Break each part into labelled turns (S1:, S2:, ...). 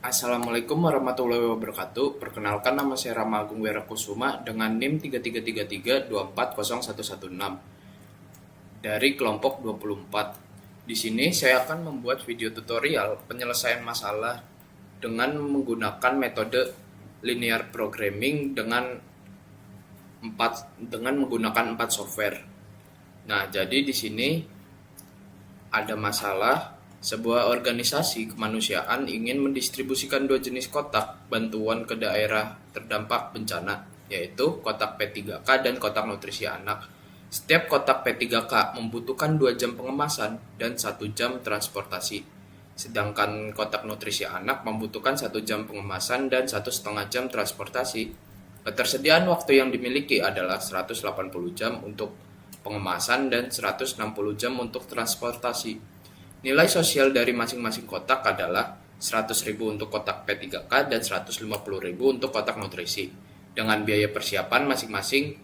S1: Assalamualaikum warahmatullahi wabarakatuh. Perkenalkan, nama saya Rama Agung Werakusuma dengan NIM 3333240116 dari kelompok 24. Di sini saya akan membuat video tutorial penyelesaian masalah dengan menggunakan metode linear programming dengan menggunakan 4 software. Nah, jadi di sini ada masalah. Sebuah organisasi kemanusiaan ingin mendistribusikan dua jenis kotak bantuan ke daerah terdampak bencana, yaitu kotak P3K dan kotak nutrisi anak. Setiap kotak P3K membutuhkan 2 jam pengemasan dan 1 jam transportasi. Sedangkan kotak nutrisi anak membutuhkan 1 jam pengemasan dan 1,5 jam transportasi. Ketersediaan waktu yang dimiliki adalah 180 jam untuk pengemasan dan 160 jam untuk transportasi. Nilai sosial dari masing-masing kotak adalah 100.000 untuk kotak P3K dan 150.000 untuk kotak nutrisi, dengan biaya persiapan masing-masing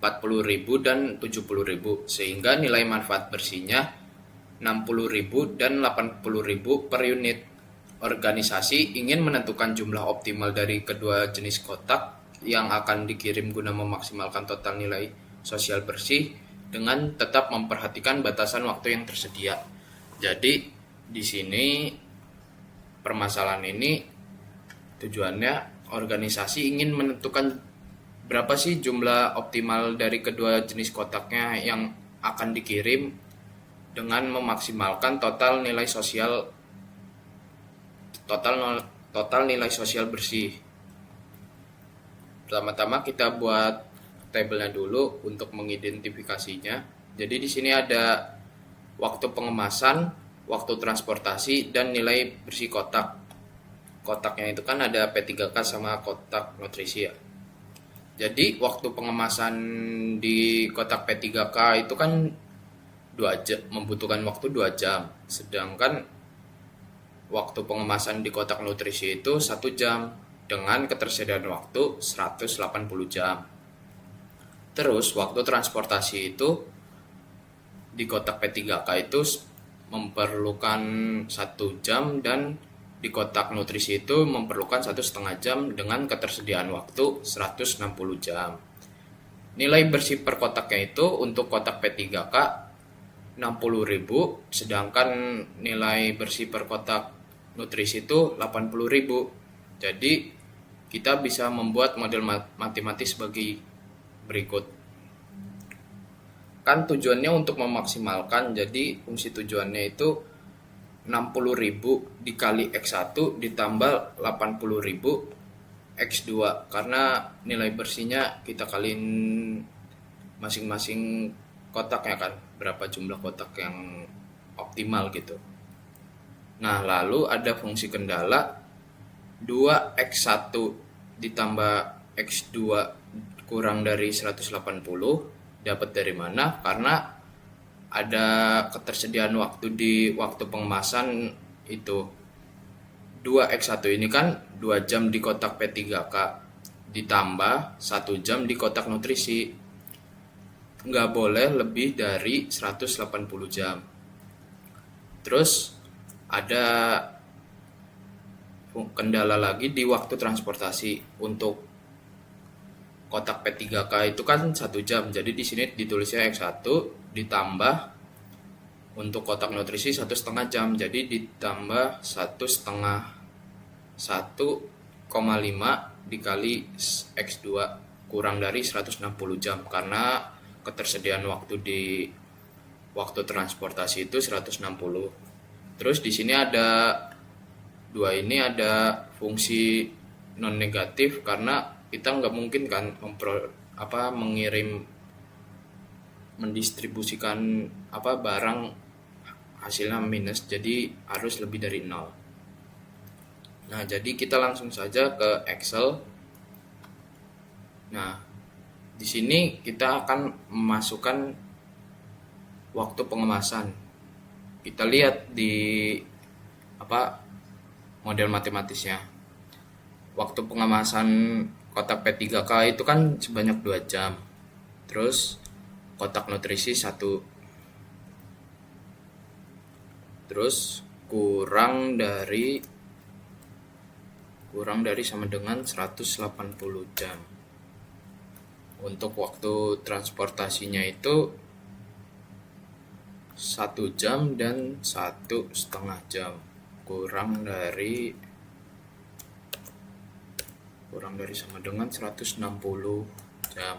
S1: 40.000 dan 70.000, sehingga nilai manfaat bersihnya 60.000 dan 80.000 per unit. Organisasi ingin menentukan jumlah optimal dari kedua jenis kotak yang akan dikirim guna memaksimalkan total nilai sosial bersih dengan tetap memperhatikan batasan waktu yang tersedia. Jadi di sini permasalahan ini tujuannya organisasi ingin menentukan berapa sih jumlah optimal dari kedua jenis kotaknya yang akan dikirim dengan memaksimalkan total nilai sosial bersih. Pertama-tama kita buat tabelnya dulu untuk mengidentifikasinya. Jadi di sini ada waktu pengemasan, waktu transportasi, dan nilai bersih kotak. Kotaknya itu kan ada P3K sama kotak nutrisi ya. Jadi waktu pengemasan di kotak P3K itu kan 2 jam, membutuhkan waktu 2 jam. Sedangkan waktu pengemasan di kotak nutrisi itu 1 jam dengan ketersediaan waktu 180 jam. Terus waktu transportasi itu di kotak P3K itu memerlukan 1 jam dan di kotak nutrisi itu memerlukan 1,5 jam dengan ketersediaan waktu 160 jam. Nilai bersih per kotaknya itu untuk kotak P3K 60.000, sedangkan nilai bersih per kotak nutrisi itu 80.000. Jadi kita bisa membuat model matematis bagi berikut. Kan tujuannya untuk memaksimalkan, jadi fungsi tujuannya itu 60.000 dikali X1 ditambah 80.000 X2, karena nilai bersihnya kita kaliin masing-masing kotaknya kan, berapa jumlah kotak yang optimal gitu. Nah, lalu ada fungsi kendala 2X1 ditambah X2 kurang dari 180 dapat dari mana? Karena ada ketersediaan waktu di waktu pengemasan itu 2X1 ini kan 2 jam di kotak P3K ditambah 1 jam di kotak nutrisi. Nggak boleh lebih dari 180 jam. Terus ada kendala lagi di waktu transportasi. Untuk kotak P3K itu kan 1 jam, jadi di sini ditulisnya X1 ditambah untuk kotak nutrisi 1,5 jam, jadi ditambah 1,5 dikali X2 kurang dari 160 jam, karena ketersediaan waktu di waktu transportasi itu 160. Terus di sini ada fungsi non negatif, karena kita nggak mungkin kan mendistribusikan barang hasilnya minus, jadi harus lebih dari 0. Nah, jadi kita langsung saja ke Excel. Nah, di sini kita akan memasukkan waktu pengemasan. Kita lihat di model matematisnya. Waktu pengemasan kotak P3K itu kan sebanyak 2 jam. Terus kotak nutrisi 1. Terus kurang dari kurang dari sama dengan 180 jam. Untuk waktu transportasinya itu 1 jam dan 1,5 jam, kurang dari sama dengan 160 jam.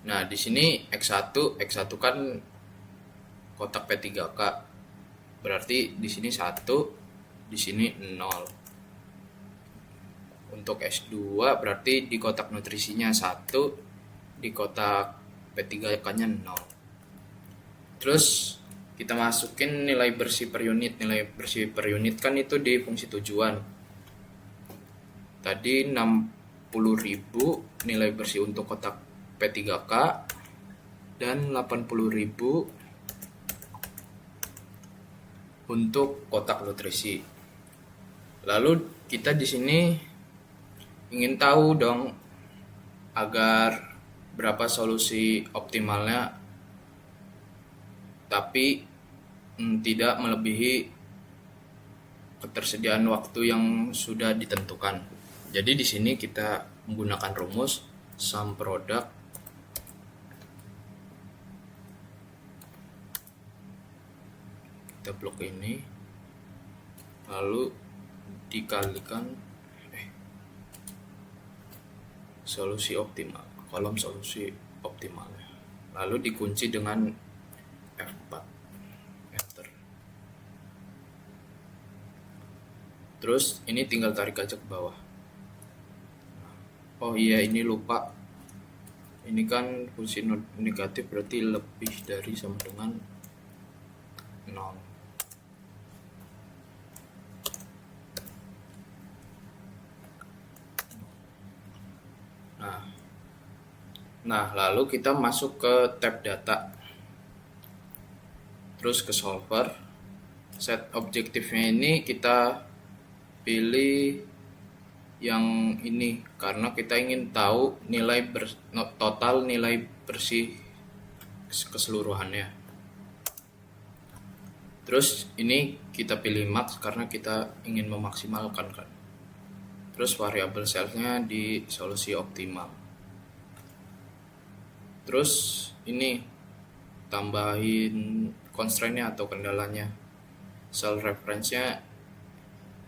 S1: Nah, di sini X1 kan kotak P3K. Berarti di sini 1, di sini 0. Untuk S2 berarti di kotak nutrisinya 1, di kotak P3K-nya 0. Terus kita masukin nilai bersih per unit. Nilai bersih per unit kan itu di fungsi tujuan. Tadi 60.000 nilai bersih untuk kotak P3K dan 80.000 untuk kotak nutrisi. Lalu kita di sini ingin tahu dong agar berapa solusi optimalnya tapi tidak melebihi ketersediaan waktu yang sudah ditentukan. Jadi di sini kita menggunakan rumus sum product kita blok ini, lalu dikalikan solusi optimal, kolom solusi optimalnya, lalu dikunci dengan F4, enter. Terus ini tinggal tarik aja ke bawah. Oh iya, ini lupa, ini kan fungsi negatif berarti lebih dari sama dengan 0. Nah, lalu kita masuk ke tab data, terus ke solver. Set objektifnya ini kita pilih yang ini karena kita ingin tahu total nilai bersih keseluruhannya. Terus ini kita pilih max karena kita ingin memaksimalkan kan. Terus variabel cell-nya di solusi optimal. Terus ini tambahin constraint-nya atau kendalanya. Cell reference-nya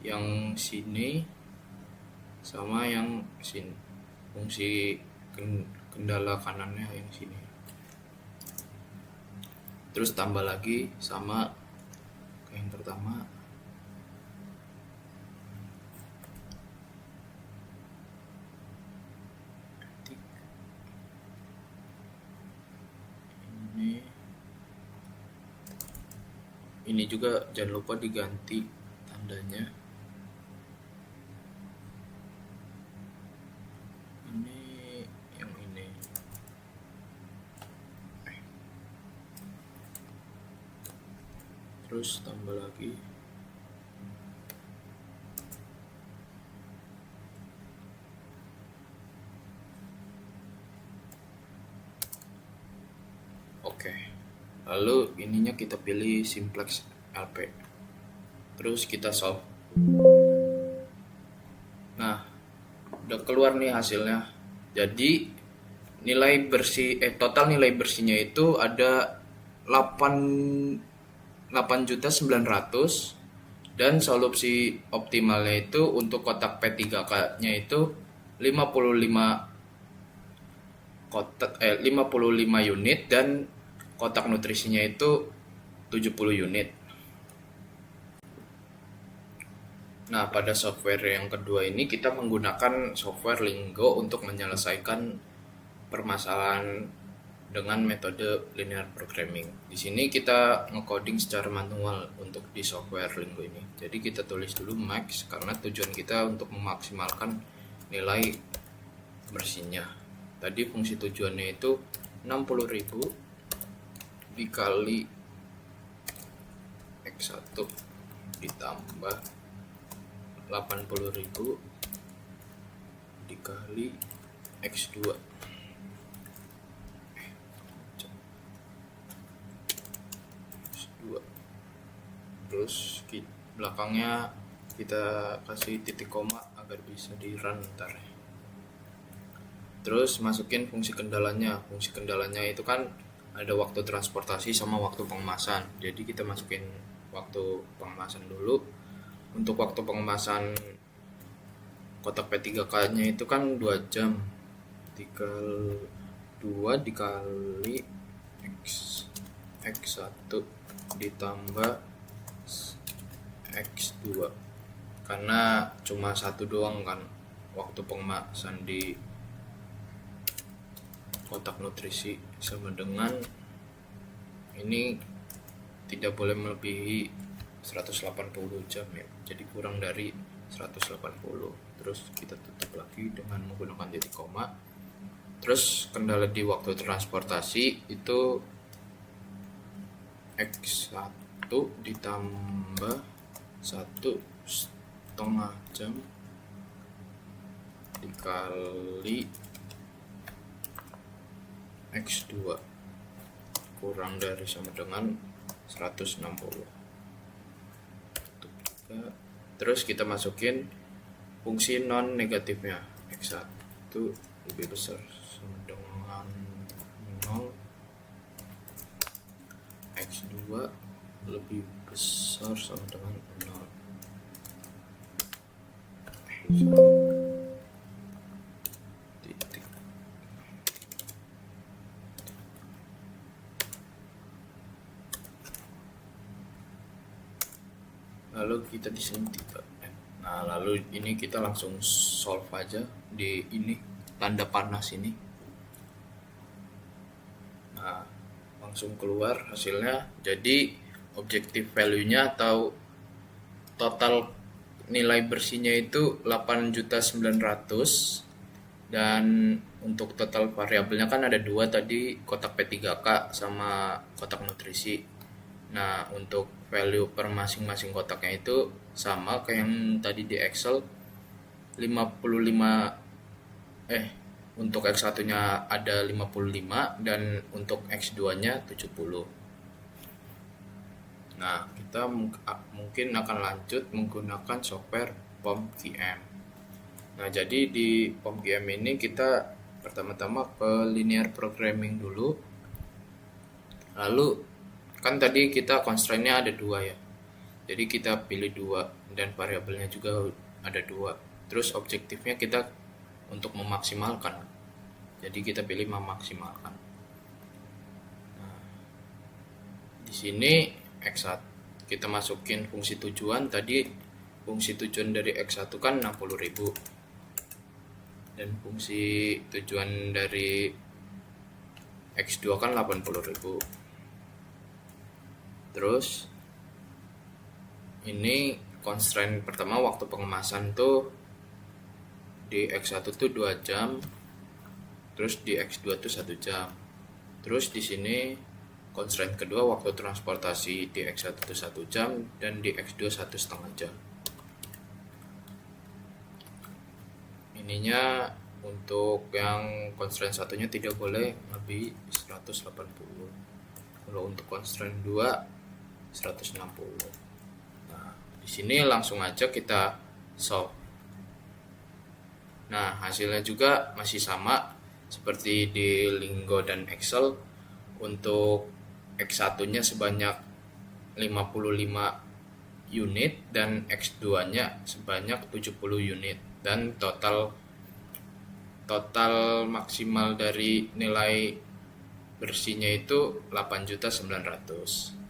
S1: yang sini sama yang sini. Fungsi kendala kanannya yang sini. Terus tambah lagi sama yang pertama. Ini juga jangan lupa diganti tandanya. Ini yang ini. Terus tambah lagi. Oke. Lalu ininya kita pilih simplex LP. Terus kita solve. Nah, udah keluar nih hasilnya. Jadi total nilai bersihnya itu ada 8.900.000 dan solusi optimalnya itu untuk kotak P3K-nya itu 55 unit dan kotak nutrisinya itu 70 unit. Nah, pada software yang kedua ini kita menggunakan software Lingo untuk menyelesaikan permasalahan dengan metode linear programming. Di sini kita nge-coding secara manual untuk di software Lingo ini. Jadi kita tulis dulu max karena tujuan kita untuk memaksimalkan nilai bersihnya. Tadi fungsi tujuannya itu 60.000 dikali X1 ditambah 80.000 dikali X2 terus belakangnya kita kasih titik koma agar bisa di run ntar. Terus masukin fungsi kendalanya. Fungsi kendalanya itu kan ada waktu transportasi sama waktu pengemasan. Jadi kita masukin waktu pengemasan dulu. Untuk waktu pengemasan kotak P3K nya itu kan 2 jam, 2 dikali X1 ditambah X2, karena cuma satu doang kan waktu pengemasan di kotak nutrisi, sama dengan ini tidak boleh melebihi 180 jam ya, jadi kurang dari 180. Terus kita tutup lagi dengan menggunakan titik koma. Terus kendala di waktu transportasi itu X1 ditambah 1,5 jam dikali X2 kurang dari sama dengan 160. Terus kita masukin fungsi non negatifnya. X1 lebih besar sama dengan 0, X2 lebih besar sama dengan 0. Titik. Lalu kita di sini tipe. Nah, lalu ini kita langsung solve aja di ini tanda panas ini. Nah, langsung keluar hasilnya. Jadi objective value-nya atau total nilai bersihnya itu 8.900.000, dan untuk total variabelnya kan ada 2 tadi, kotak P3K sama kotak nutrisi. Nah, untuk value per masing-masing kotaknya itu sama kayak yang tadi di Excel, 55 untuk X1-nya ada 55 dan untuk X2-nya 70. Nah, kita mungkin akan lanjut menggunakan software POM-QM. Nah, jadi di POM-QM ini kita pertama-tama ke linear programming dulu. Lalu kan tadi kita constraint-nya ada 2 ya. Jadi kita pilih 2 dan variabelnya juga ada 2. Terus objektifnya kita untuk memaksimalkan. Jadi kita pilih memaksimalkan. Nah, di sini X1 kita masukin fungsi tujuan. Tadi fungsi tujuan dari X1 kan 60.000 dan fungsi tujuan dari X2 kan 80.000. Terus ini constraint pertama waktu pengemasan tuh di X1 tuh 2 jam, terus di X2 tuh 1 jam. Terus di sini constraint kedua waktu transportasi di X1 tuh 1 jam dan di X2 1,5 jam. Ininya untuk yang constraint satunya tidak boleh lebih 180. Kalau untuk constraint 2 160. Nah, di sini langsung aja kita solve. Nah, hasilnya juga masih sama seperti di Lingo dan Excel. Untuk X1-nya sebanyak 55 unit dan X2-nya sebanyak 70 unit, dan total maksimal dari nilai bersihnya itu 8.900.000.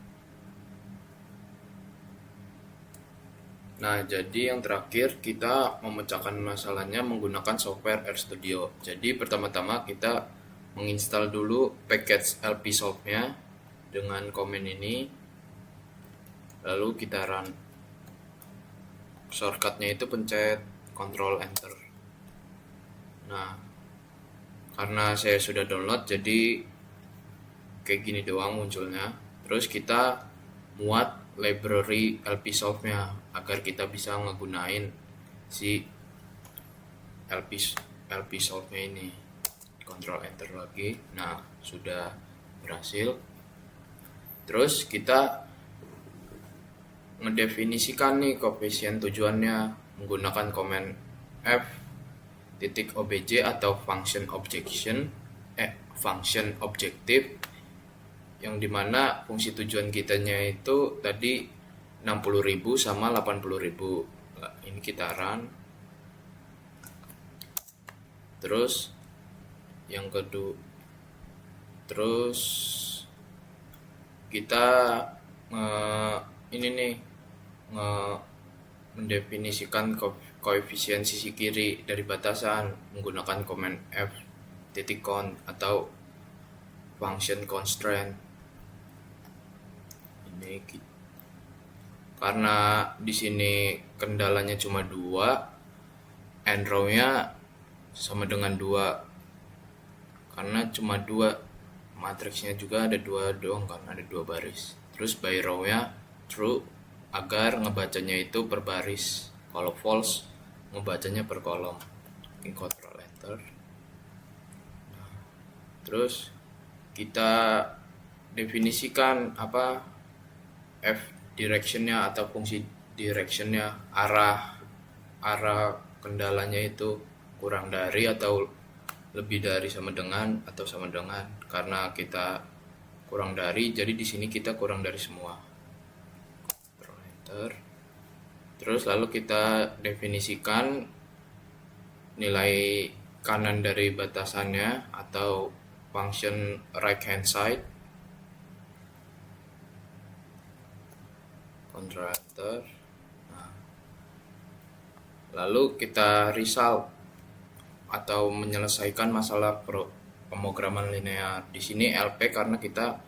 S1: Nah, jadi yang terakhir kita memecahkan masalahnya menggunakan software RStudio. Jadi pertama-tama kita menginstal dulu package LPsolve-nya dengan komen ini. Lalu kita run. Shortcut-nya itu pencet Ctrl Enter. Nah, karena saya sudah download jadi kayak gini doang munculnya. Terus kita muat library LPsolve-nya agar kita bisa ngegunain si LPsolve-nya ini. Ctrl Enter lagi. Nah, sudah berhasil. Terus kita ngedefinisikan nih koefisien tujuannya menggunakan komen f titik obj atau function objektif, yang dimana fungsi tujuan kitanya itu tadi 60.000 sama 80.000. Nah, ini kita run. Terus yang kedua, terus kita ini nih mendefinisikan koefisien sisi kiri dari batasan menggunakan komen f titik con atau function constraint. Ini karena di sini kendalanya cuma 2, and row-nya sama dengan 2 karena cuma 2, matriksnya juga ada 2 doang kan, ada 2 baris. Terus by row-nya true agar ngebacanya itu per baris, kalau false ngebacanya per kolom. Ini control enter. Nah, terus kita definisikan apa f directionnya atau fungsi directionnya, arah kendalanya itu kurang dari atau lebih dari sama dengan atau sama dengan. Karena kita kurang dari, jadi di sini kita kurang dari semua. Control enter. Terus lalu kita definisikan nilai kanan dari batasannya atau function right hand side. Control enter. Nah, lalu kita result atau menyelesaikan masalah pemrograman linear. Di sini LP karena kita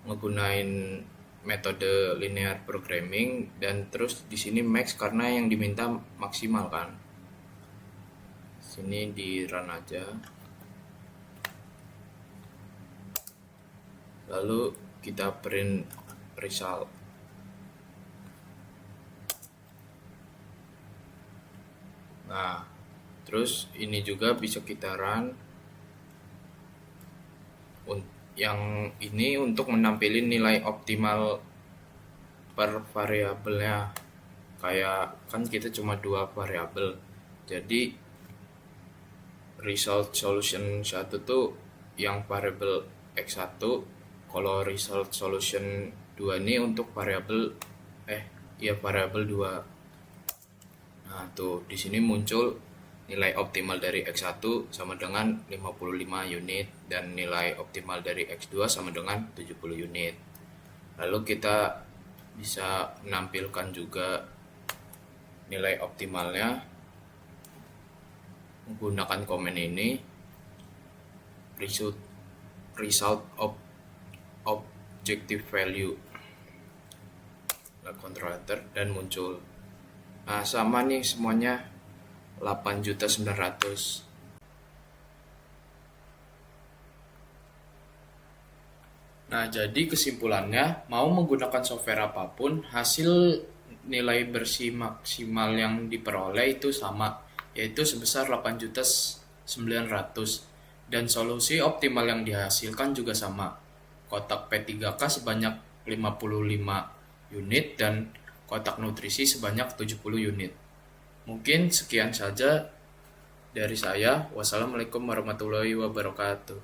S1: menggunakan metode linear programming, dan terus di sini max karena yang diminta maksimal kan. Sini di run aja. Lalu kita print result. Nah, terus ini juga bisa kita run. Yang ini untuk menampilkan nilai optimal per variabelnya. Kayak kan kita cuma 2 variabel. Jadi result solution 1 tuh yang variabel x1, kalau result solution 2 ini untuk variabel variabel 2. Nah, tuh di sini muncul nilai optimal dari X1 sama dengan 55 unit dan nilai optimal dari X2 sama dengan 70 unit. Lalu kita bisa menampilkan juga nilai optimalnya menggunakan komen ini, result of objective value. Control enter dan muncul. Nah, sama nih semuanya 8.900.000. Nah, jadi kesimpulannya, mau menggunakan software apapun, hasil nilai bersih maksimal yang diperoleh itu sama, yaitu sebesar 8.900.000, dan solusi optimal yang dihasilkan juga sama. Kotak P3K sebanyak 55 unit dan kotak nutrisi sebanyak 70 unit. Mungkin sekian saja dari saya. Wassalamualaikum warahmatullahi wabarakatuh.